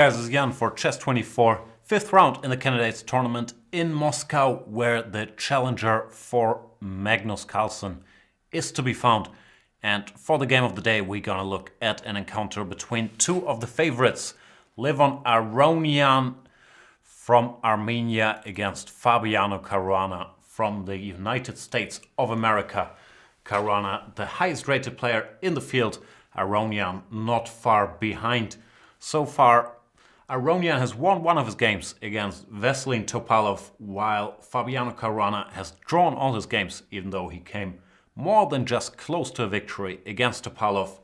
Guys, this is Jan for Chess24, fifth round in the candidates tournament in Moscow, where the challenger for Magnus Carlsen is to be found. And for the game of the day, we're gonna look at an encounter between two of the favorites, Levon Aronian from Armenia against Fabiano Caruana from the United States of America. Caruana, the highest rated player in the field, Aronian not far behind. So far, Aronian has won one of his games against Veselin Topalov, while Fabiano Caruana has drawn all his games, even though he came more than just close to a victory against Topalov.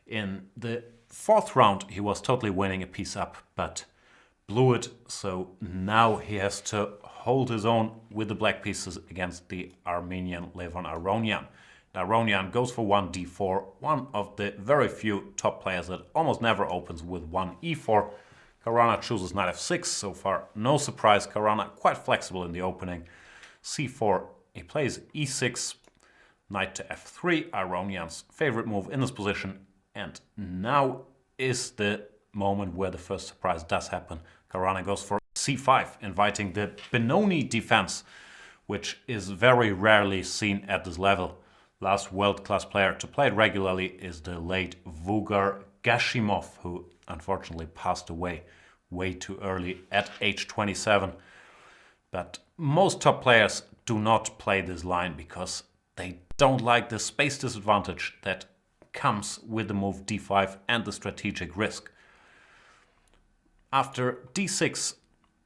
In the fourth round, he was totally winning a piece up, but blew it, so now he has to hold his own with the black pieces against the Armenian Levon Aronian. Aronian goes for 1 d4, one of the very few top players that almost never opens with 1 e4. Caruana chooses knight f6, so far no surprise. Caruana quite flexible in the opening. c4, he plays e6, knight to f3, Aronian's favorite move in this position. And now is the moment where the first surprise does happen. Caruana goes for c5, inviting the Benoni defense, which is very rarely seen at this level. Last world-class player to play it regularly is the late Vugar Gashimov, who unfortunately passed away way too early at age 27. But most top players do not play this line because they don't like the space disadvantage that comes with the move d5 and the strategic risk. After d6,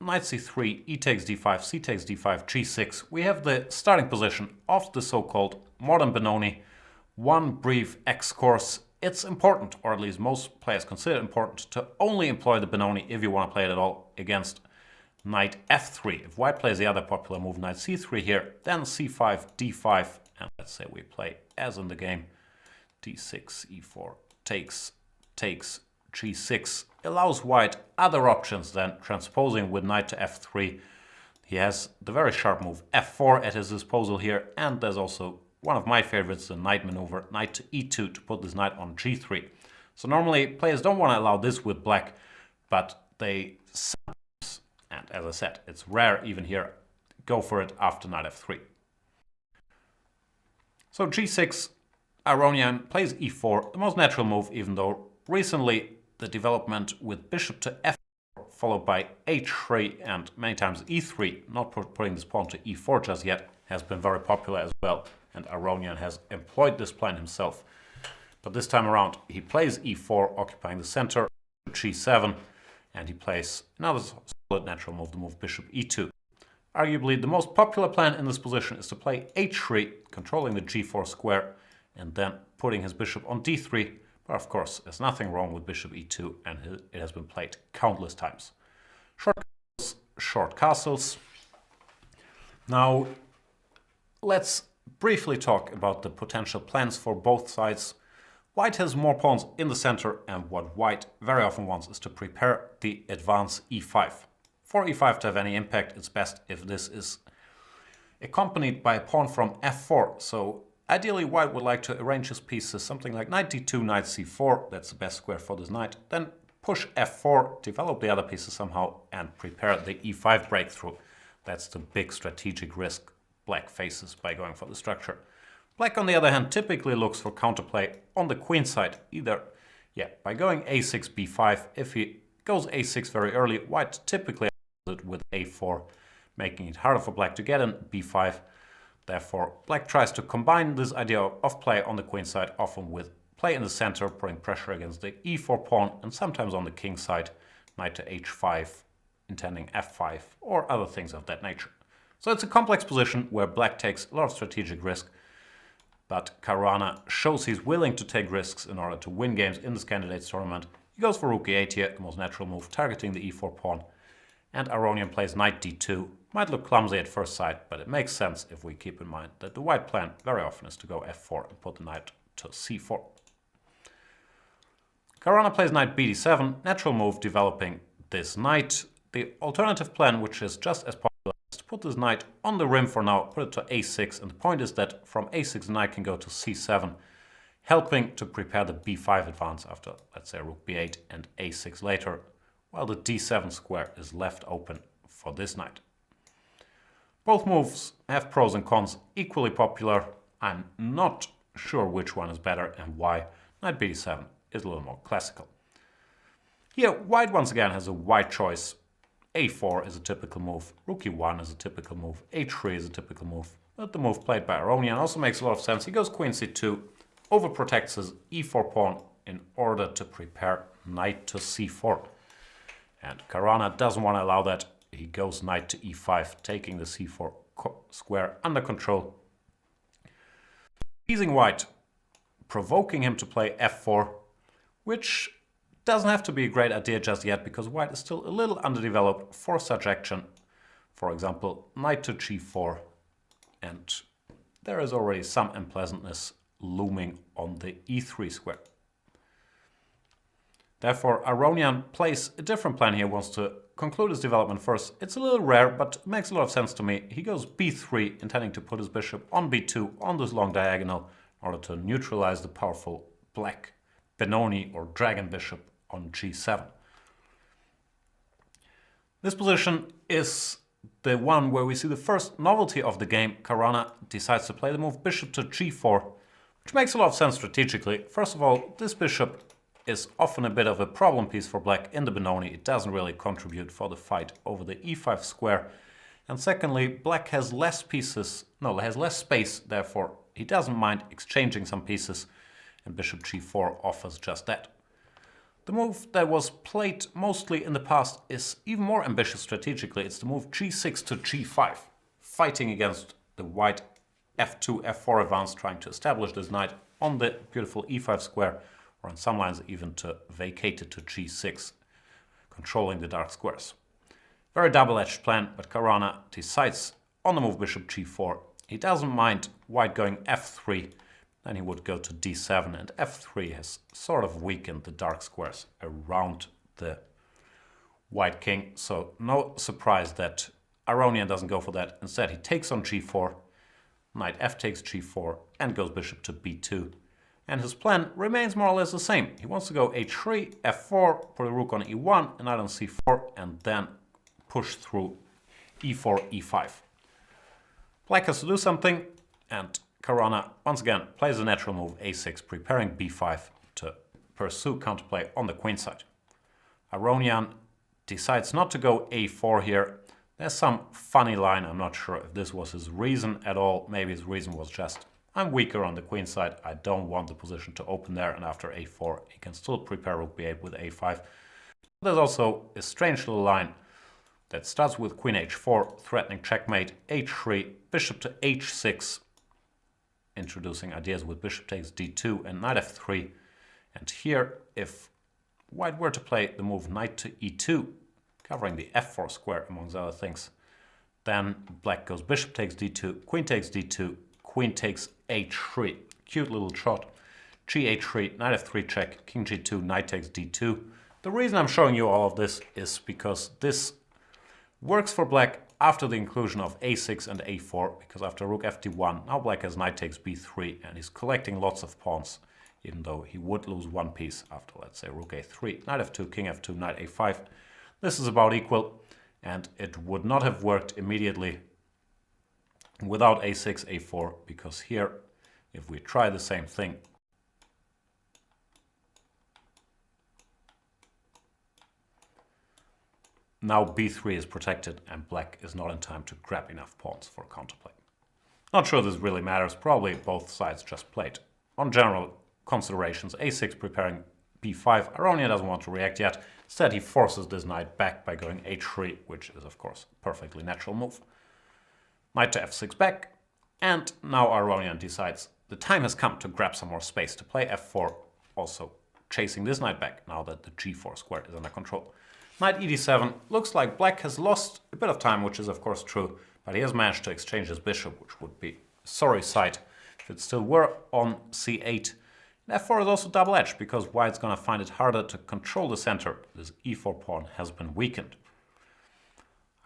knight c3, e takes d5, c takes d5, g6, we have the starting position of the so-called modern Benoni. One brief X-course. It's important, or at least most players consider it important, to only employ the Benoni if you want to play it at all against knight f3. If white plays the other popular move, knight c3 here, then c5, d5, and let's say we play as in the game, d6, e4, takes, g6, allows white other options than transposing with knight to f3. He has the very sharp move f4 at his disposal here, and there's also one of my favorites, the knight maneuver, knight to e2 to put this knight on g3. So normally players don't want to allow this with black, but they sometimes, and as I said, it's rare even here, go for it after knight f3. So g6, Aronian plays e4, the most natural move, even though recently the development with bishop to f4 followed by h3 and many times e3, not putting this pawn to e4 just yet, has been very popular as well. And Aronian has employed this plan himself. But this time around, he plays e4, occupying the center, g7, and he plays another solid natural move, the move bishop e2. Arguably, the most popular plan in this position is to play h3, controlling the g4 square, and then putting his bishop on d3. But of course, there's nothing wrong with bishop e2, and it has been played countless times. Short castles. Now, let's briefly talk about the potential plans for both sides. White has more pawns in the center, and what white very often wants is to prepare the advance e5. For e5 to have any impact, it's best if this is accompanied by a pawn from f4. So ideally white would like to arrange his pieces something like knight d2, knight c4, that's the best square for this knight, then push f4, develop the other pieces somehow, and prepare the e5 breakthrough. That's the big strategic risk black faces by going for the structure. Black, on the other hand, typically looks for counterplay on the queen side, either by going a6, b5. If he goes a6 very early, white typically answers it with a4, making it harder for black to get in b5. Therefore, black tries to combine this idea of play on the queen side, often with play in the center, putting pressure against the e4 pawn, and sometimes on the king side, knight to h5, intending f5, or other things of that nature. So it's a complex position where black takes a lot of strategic risk, but Caruana shows he's willing to take risks in order to win games in this candidates tournament. He goes for rook e8 here, the most natural move, targeting the e4 pawn, and Aronian plays knight d2. Might look clumsy at first sight, but it makes sense if we keep in mind that the white plan very often is to go f4 and put the knight to c4. Caruana plays knight bd7, natural move developing this knight. The alternative plan, which is just as popular, is to put this knight on the rim for now, put it to a6, and the point is that from a6 the knight can go to c7, helping to prepare the b5 advance after, let's say, rook b8 and a6 later, while the d7 square is left open for this knight. Both moves have pros and cons, equally popular. I'm not sure which one is better and why. Knight b7 is a little more classical. Here, white once again has a wide choice. a4 is a typical move, rook e1 is a typical move, h3 is a typical move. But the move played by Aronian also makes a lot of sense. He goes queen c2, overprotects his e4 pawn in order to prepare knight to c4. And Caruana doesn't want to allow that. He goes knight to e5, taking the c4 square under control. Teasing white, provoking him to play f4, which doesn't have to be a great idea just yet, because white is still a little underdeveloped for such action. For example, knight to g4, and there is already some unpleasantness looming on the e3 square. Therefore, Aronian plays a different plan here, wants to conclude his development first. It's a little rare, but makes a lot of sense to me. He goes b3, intending to put his bishop on b2 on this long diagonal in order to neutralize the powerful black Benoni or dragon bishop on g7. This position is the one where we see the first novelty of the game. Caruana decides to play the move bishop to g4, which makes a lot of sense strategically. First of all, this bishop is often a bit of a problem piece for black in the Benoni. It doesn't really contribute for the fight over the e5 square. And secondly, black has less space, therefore he doesn't mind exchanging some pieces, and bishop g4 offers just that. The move that was played mostly in the past is even more ambitious strategically. It's the move g6 to g5, fighting against the white f2, f4 advance, trying to establish this knight on the beautiful e5 square, or on some lines even to vacate it to g6, controlling the dark squares. Very double-edged plan, but Caruana decides on the move bishop g4. He doesn't mind white going f3, then he would go to d7, and f3 has sort of weakened the dark squares around the white king, so no surprise that Aronian doesn't go for that. Instead, he takes on g4, knight f takes g4, and goes bishop to b2. And his plan remains more or less the same. He wants to go h3, f4, put a rook on e1, and knight on c4, and then push through e4, e5. Black has to do something, and Caruana once again plays the natural move a6, preparing b5 to pursue counterplay on the queen side. Aronian decides not to go a4 here. There's some funny line. I'm not sure if this was his reason at all. Maybe his reason was just, I'm weaker on the queen side, I don't want the position to open there, and after a4 he can still prepare rook b8 with a5. There's also a strange little line that starts with queen h4, threatening checkmate, h3, bishop to h6, introducing ideas with bishop takes d2 and knight f3. And here, if white were to play the move knight to e2, covering the f4 square amongst other things, then black goes bishop takes d2, queen takes d2, queen takes h3. Cute little shot. G-h3, knight f3 check, king g2, knight takes d2. The reason I'm showing you all of this is because this works for black after the inclusion of a6 and a4, because after rook fd1, now black has knight takes b3, and he's collecting lots of pawns, even though he would lose one piece after, let's say, rook a3, knight f2, king f2, knight a5. This is about equal, and it would not have worked immediately without a6, a4, because here, if we try the same thing, now b3 is protected and black is not in time to grab enough pawns for counterplay. Not sure this really matters, probably both sides just played. On general considerations, a6 preparing b5, Aronian doesn't want to react yet. Instead he forces this knight back by going h3, which is of course a perfectly natural move. Knight to f6 back, and now Aronian decides the time has come to grab some more space, to play f4, also chasing this knight back now that the g4 square is under control. Knight ed7, looks like black has lost a bit of time, which is of course true, but he has managed to exchange his bishop, which would be a sorry sight if it still were on c8. And f4 is also double-edged, because white's gonna find it harder to control the center. This e4 pawn has been weakened.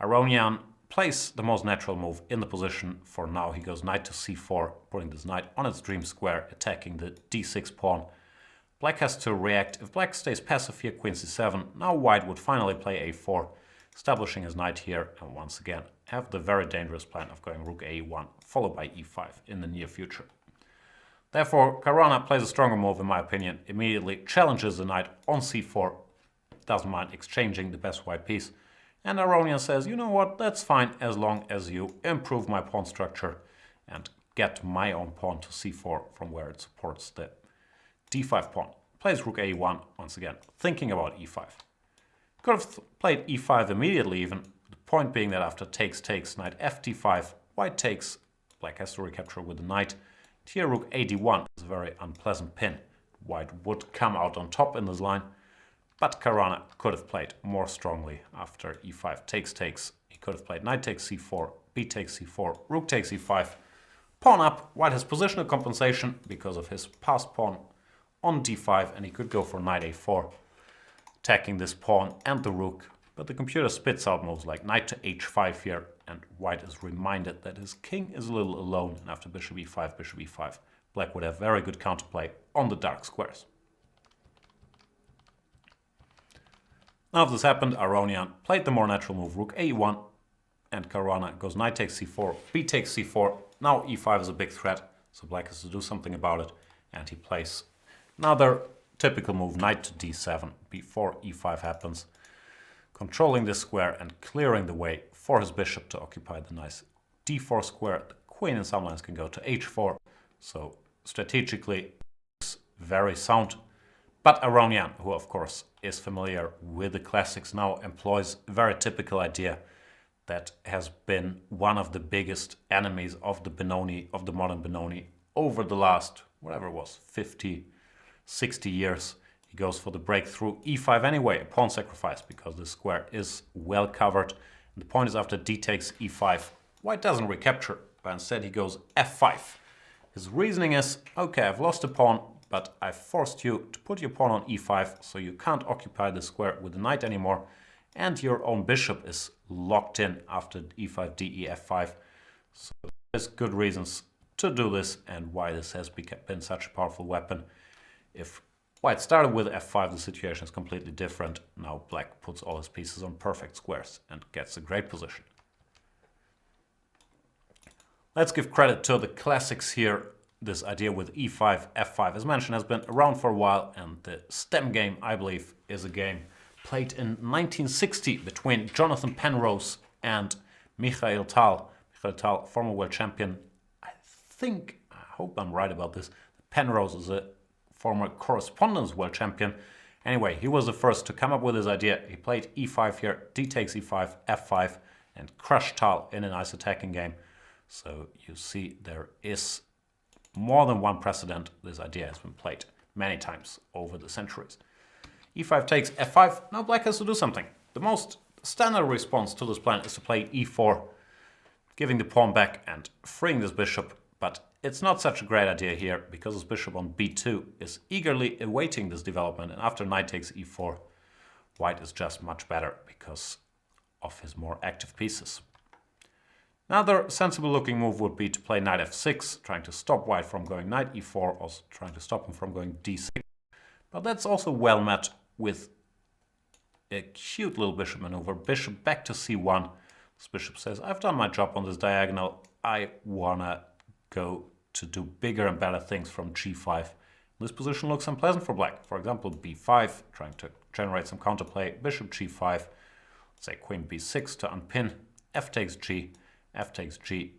Aronian plays the most natural move in the position for now. He goes knight to c4, putting this knight on its dream square, attacking the d6 pawn. Black has to react. If black stays passive here, queen c7, now white would finally play a4, establishing his knight here, and once again have the very dangerous plan of going rook a1, followed by e5 in the near future. Therefore, Caruana plays a stronger move in my opinion, immediately challenges the knight on c4, doesn't mind exchanging the best white piece, and Aronian says, you know what, that's fine as long as you improve my pawn structure and get my own pawn to c4 from where it supports the d5 pawn. Plays rook a1 once again, thinking about e5. Could have played e5 immediately even, the point being that after takes, knight f d5, white takes, black has to recapture with the knight. Here rook a d1 is a very unpleasant pin. White would come out on top in this line, but Caruana could have played more strongly after e5 takes. He could have played knight takes c4, b takes c4, rook takes e5. Pawn up, white has positional compensation because of his passed pawn on d5, and he could go for knight a4, attacking this pawn and the rook, but the computer spits out moves like knight to h5 here, and white is reminded that his king is a little alone, and after bishop e5, black would have very good counterplay on the dark squares. Now if this happened, Aronian played the more natural move rook a1, and Caruana goes knight takes c4, b takes c4. Now e5 is a big threat, so black has to do something about it, and he plays another typical move, knight to d7, before e5 happens, controlling this square and clearing the way for his bishop to occupy the nice d4 square. The queen in some lines can go to h4, so strategically it's very sound. But Aronian, who of course is familiar with the classics, now employs a very typical idea that has been one of the biggest enemies of the Benoni, of the modern Benoni, over the last, whatever it was, 50, 60 years. He goes for the breakthrough e5 anyway, a pawn sacrifice, because the square is well covered. And the point is after d takes e5, white doesn't recapture, but instead he goes f5. His reasoning is, okay, I've lost a pawn, but I've forced you to put your pawn on e5, so you can't occupy the square with the knight anymore, and your own bishop is locked in after e5, d, e, f5. So there's good reasons to do this, and why this has been such a powerful weapon. If white started with f5, the situation is completely different. Now black puts all his pieces on perfect squares and gets a great position. Let's give credit to the classics here. This idea with e5, f5, as mentioned, has been around for a while, and the stem game, I believe, is a game played in 1960 between Jonathan Penrose and Mikhail Tal. Mikhail Tal, former world champion. I hope I'm right about this. Penrose is a former correspondence world champion. Anyway, he was the first to come up with this idea. He played e5 here, d takes e5, f5, and crushed Tal in a nice attacking game. So you see there is more than one precedent. This idea has been played many times over the centuries. e5 takes f5. Now black has to do something. The most standard response to this plan is to play e4, giving the pawn back and freeing this bishop. But it's not such a great idea here, because his bishop on b2 is eagerly awaiting this development, and after knight takes e4, white is just much better because of his more active pieces. Another sensible looking move would be to play knight f6, trying to stop white from going knight e4, also trying to stop him from going d6. But that's also well met with a cute little bishop maneuver. Bishop back to c1. This bishop says, I've done my job on this diagonal. I wanna go to do bigger and better things from g5. This position looks unpleasant for black. For example, b5, trying to generate some counterplay. Bishop g5, say queen b6 to unpin. F takes g,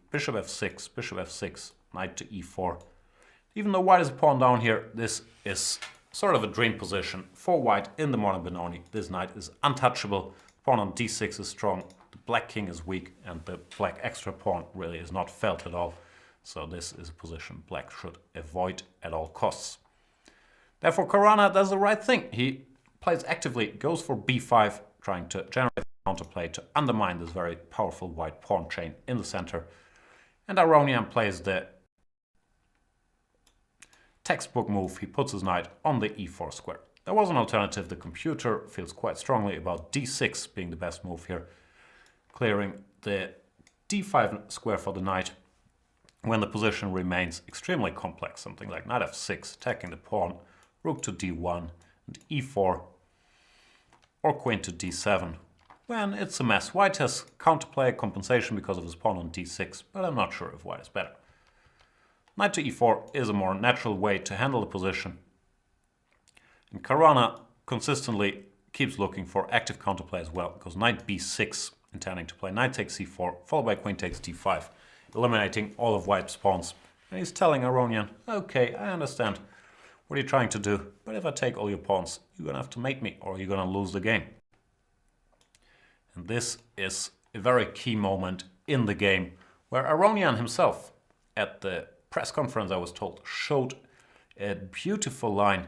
bishop f6, knight to e4. Even though white is a pawn down here, this is sort of a dream position for white in the modern Benoni. This knight is untouchable. Pawn on d6 is strong, the black king is weak, and the black extra pawn really is not felt at all. So this is a position black should avoid at all costs. Therefore, Caruana does the right thing. He plays actively, goes for b5, trying to generate counterplay to undermine this very powerful white pawn chain in the center. And Aronian plays the textbook move. He puts his knight on the e4 square. There was an alternative. The computer feels quite strongly about d6 being the best move here, clearing the d5 square for the knight when the position remains extremely complex. Something like knight f6, attacking the pawn rook to d1 and e4, or queen to d7. When it's a mess. White has counterplay compensation because of his pawn on d6, but I'm not sure if white is better. Knight to e4 is a more natural way to handle the position. And Caruana consistently keeps looking for active counterplay as well, because knight b6, intending to play knight takes c4, followed by queen takes d5, eliminating all of white's pawns. And he's telling Aronian, okay, I understand what you're trying to do, but if I take all your pawns, you're gonna have to mate me, or you're gonna lose the game. And this is a very key moment in the game, where Aronian himself, at the press conference I was told, showed a beautiful line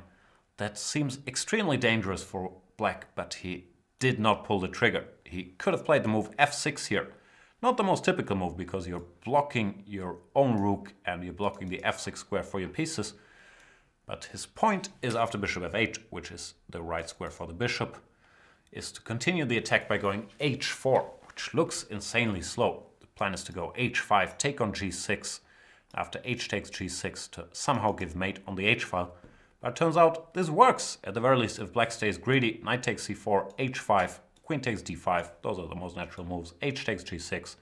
that seems extremely dangerous for black, but he did not pull the trigger. He could have played the move f6 here. Not the most typical move, because you're blocking your own rook and you're blocking the f6 square for your pieces. But his point is after bishop f8, which is the right square for the bishop, is to continue the attack by going h4, which looks insanely slow. The plan is to go h5, take on g6, after h takes g6 to somehow give mate on the h-file. But it turns out this works, at the very least if black stays greedy. Knight takes c4, h5, queen takes d5, those are the most natural moves. H takes g6,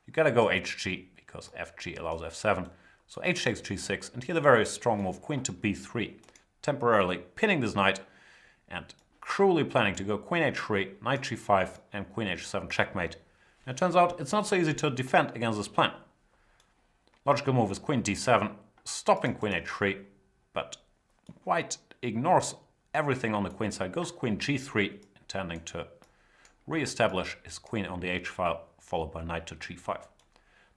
you gotta go hg, because fg allows f7. So h takes g6, and here the very strong move, queen to b3, temporarily pinning this knight, and cruelly planning to go queen h3, knight g5, and queen h7 checkmate. And it turns out it's not so easy to defend against this plan. Logical move is queen d7, stopping queen h3, but white ignores everything on the queen side, goes queen g3, intending to re-establish his queen on the h-file, followed by knight to g5.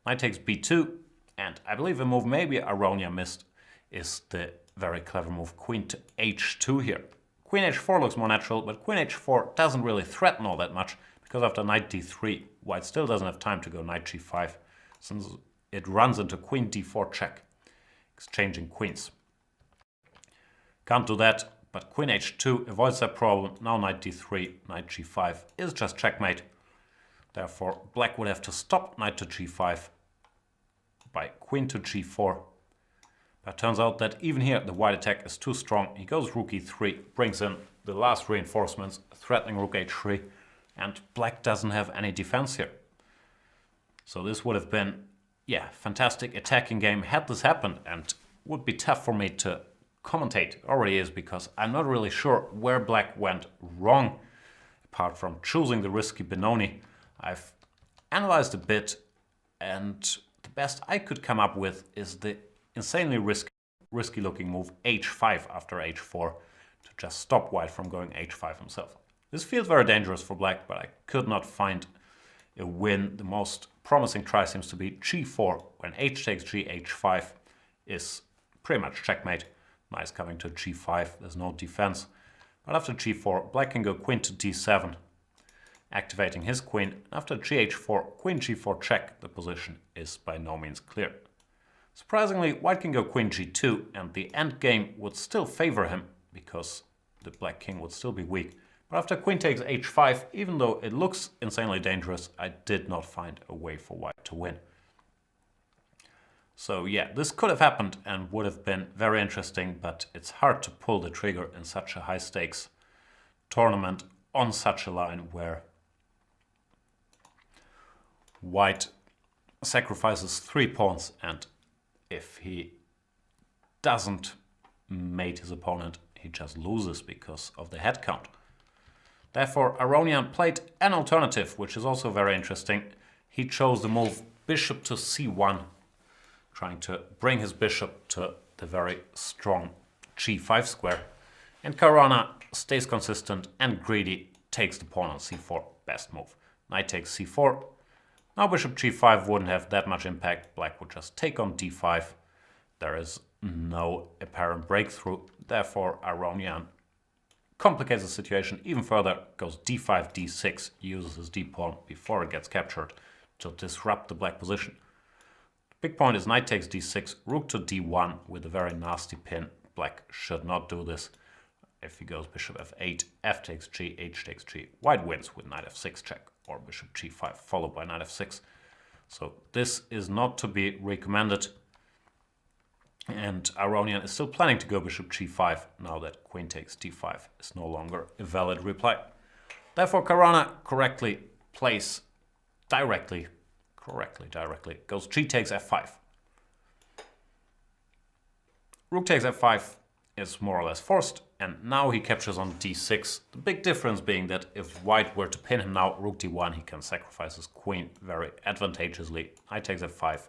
Knight takes b2, and I believe a move maybe Aronian missed is the very clever move queen to h2 here. Queen h4 looks more natural, but queen h4 doesn't really threaten all that much, because after knight d3, white still doesn't have time to go knight g5, since it runs into queen d4 check, exchanging queens. Can't do that, but queen h2 avoids that problem. Now knight d3, knight g5 is just checkmate. Therefore, black would have to stop knight to g5 by queen to g4. But it turns out that even here the white attack is too strong. He goes rook e3, brings in the last reinforcements, threatening rook h3, and black doesn't have any defense here. So this would have been, yeah, fantastic attacking game had this happened, and would be tough for me to commentate. It already is, because I'm not really sure where black went wrong, apart from choosing the risky Benoni. I've analyzed a bit, and the best I could come up with is the insanely risky looking move h5 after h4 to just stop white from going h5 himself. This feels very dangerous for black, but I could not find a win. The most promising try seems to be g4, when h takes g, h5 is pretty much checkmate. Nice coming to g5, there's no defense. But after g4, black can go queen to d7, activating his queen. After gh4, queen g4 check, the position is by no means clear. Surprisingly, white can go queen g2, and the endgame would still favor him, because the black king would still be weak. But after queen takes h5, even though it looks insanely dangerous, I did not find a way for white to win. So yeah, this could have happened and would have been very interesting, but it's hard to pull the trigger in such a high stakes tournament on such a line where white sacrifices 3 pawns, and if he doesn't mate his opponent, he just loses because of the head count. Therefore, Aronian played an alternative, which is also very interesting. He chose the move bishop to c1, trying to bring his bishop to the very strong g5 square. And Caruana stays consistent and greedy, takes the pawn on c4, best move. Knight takes c4. Now bishop g5 wouldn't have that much impact. Black would just take on d5. There is no apparent breakthrough. Therefore, Aronian complicates the situation even further, goes d5, d6, uses his d-pawn before it gets captured to disrupt the black position. The big point is knight takes d6, rook to d1 with a very nasty pin. Black should not do this. If he goes bishop f8, f takes g, h takes g, white wins with knight f6 check, or bishop g5 followed by knight f6. So this is not to be recommended. And Aronian is still planning to go bishop g5 now that queen takes d5 is no longer a valid reply. Therefore, Caruana correctly plays directly, goes g takes f5. Rook takes f5 is more or less forced, and now he captures on d6. The big difference being that if white were to pin him now, rook d1, he can sacrifice his queen very advantageously. Knight takes f5,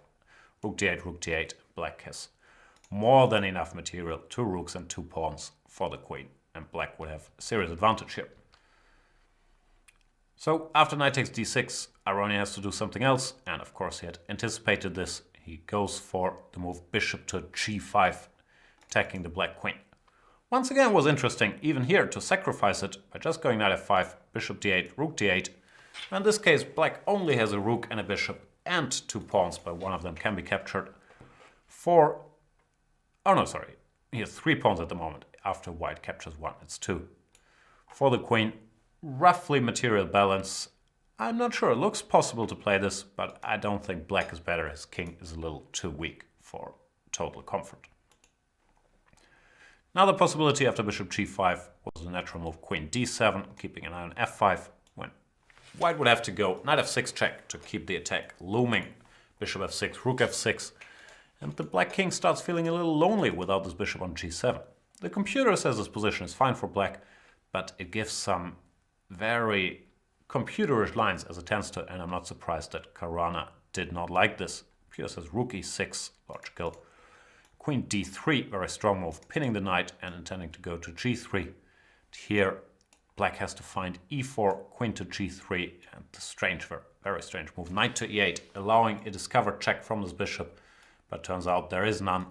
rook d8, black has more than enough material, 2 rooks and 2 pawns for the queen, and black would have a serious advantage here. So after knight takes d6, Aronian has to do something else, and of course he had anticipated this. He goes for the move bishop to g5, attacking the black queen. Once again, it was interesting, even here, to sacrifice it by just going knight f5, bishop d8, rook d8. In this case, black only has a rook and a bishop and 2 pawns, but one of them can be captured for... Oh no, sorry. He has 3 pawns at the moment. After white captures 1, it's 2. For the queen, roughly material balance. I'm not sure. It looks possible to play this, but I don't think black is better. His king is a little too weak for total comfort. Another possibility after bishop g5 was the natural move queen d7, keeping an eye on f5, when white would have to go knight f6 check to keep the attack looming. Bishop f6, rook f6, and the black king starts feeling a little lonely without this bishop on g7. The computer says this position is fine for black, but it gives some very computerish lines as it tends to, and I'm not surprised that Caruana did not like this. Computer says rook e6, logical. Queen d3, very strong move, pinning the knight and intending to go to g3. Here, black has to find e4, queen to g3, and the strange, very strange move, knight to e8, allowing a discovered check from this bishop, but turns out there is none.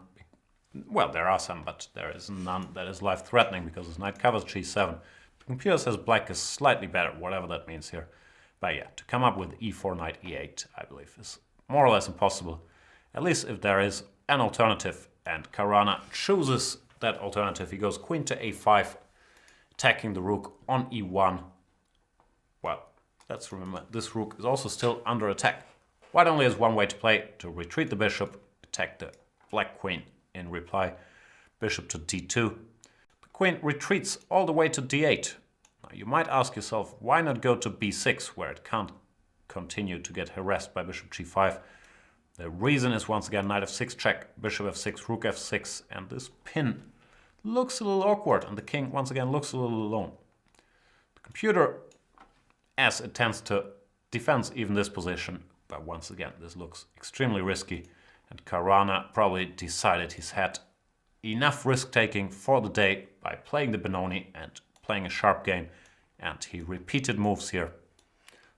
Well, there are some, but there is none that is life-threatening because this knight covers g7. The computer says black is slightly better, whatever that means here. But yeah, to come up with e4, knight e8, I believe, is more or less impossible, at least if there is an alternative. And Caruana chooses that alternative. He goes queen to a5, attacking the rook on e1. Well, let's remember, this rook is also still under attack. White only has one way to play, to retreat the bishop, attack the black queen in reply. Bishop to d2. The queen retreats all the way to d8. Now, you might ask yourself, why not go to b6, where it can't continue to get harassed by bishop g5? The reason is once again knight f6 check, bishop f6, rook f6, and this pin looks a little awkward, and the king once again looks a little alone. The computer, as it tends to, defends even this position, but once again this looks extremely risky, and Caruana probably decided he's had enough risk-taking for the day by playing the Benoni and playing a sharp game, and he repeated moves here.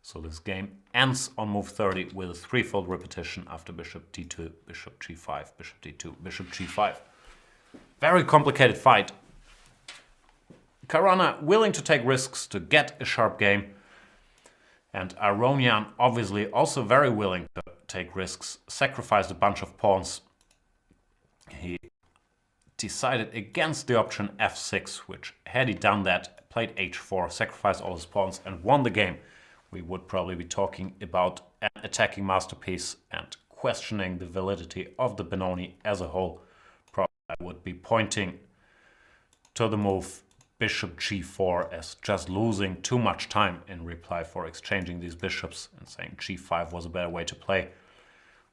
So this game ends on move 30 with a threefold repetition after bishop d2, bishop g5, bishop d2, bishop g5. Very complicated fight. Caruana willing to take risks to get a sharp game, and Aronian obviously also very willing to take risks, sacrificed a bunch of pawns. He decided against the option f6, which had he done that, played h4, sacrificed all his pawns and won the game, we would probably be talking about an attacking masterpiece and questioning the validity of the Benoni as a whole. Probably I would be pointing to the move bishop g4 as just losing too much time in reply for exchanging these bishops and saying g5 was a better way to play,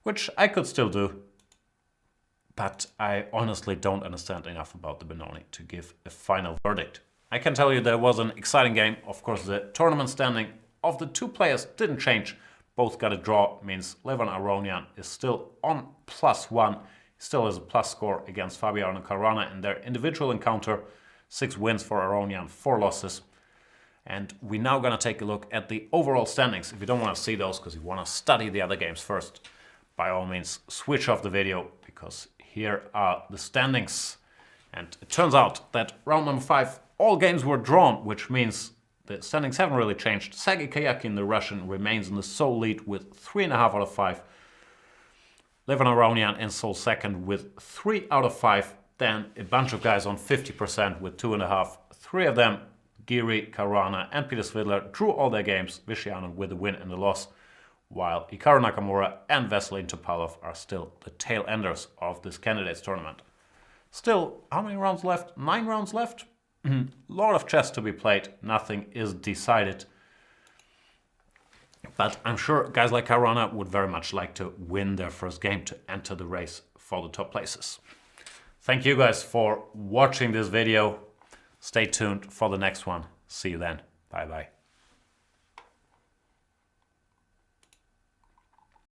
which I could still do. But I honestly don't understand enough about the Benoni to give a final verdict. I can tell you there was an exciting game. Of course, the tournament standing of the two players didn't change. Both got a draw, means Levon Aronian is still on +1. He still has a plus score against Fabiano Caruana in their individual encounter. 6 wins for Aronian, 4 losses. And we're now going to take a look at the overall standings. If you don't want to see those because you want to study the other games first, by all means switch off the video, because here are the standings. And it turns out that round number 5, all games were drawn, which means the standings haven't really changed. Sergei Kayakin, the Russian, remains in the sole lead with 3.5 out of 5. Levon Aronian in sole second with 3 out of 5. Then a bunch of guys on 50% with 2.5. 3 of them, Giri, Caruana and Peter Svidler, drew all their games. Visciano with a win and a loss. while Hikaru Nakamura and Vasilin Topalov are still the tail enders of this candidates tournament. Still, how many rounds left? 9 rounds left? Lot of chess to be played, nothing is decided. But I'm sure guys like Caruana would very much like to win their first game to enter the race for the top places. Thank you guys for watching this video. Stay tuned for the next one. See you then. Bye bye.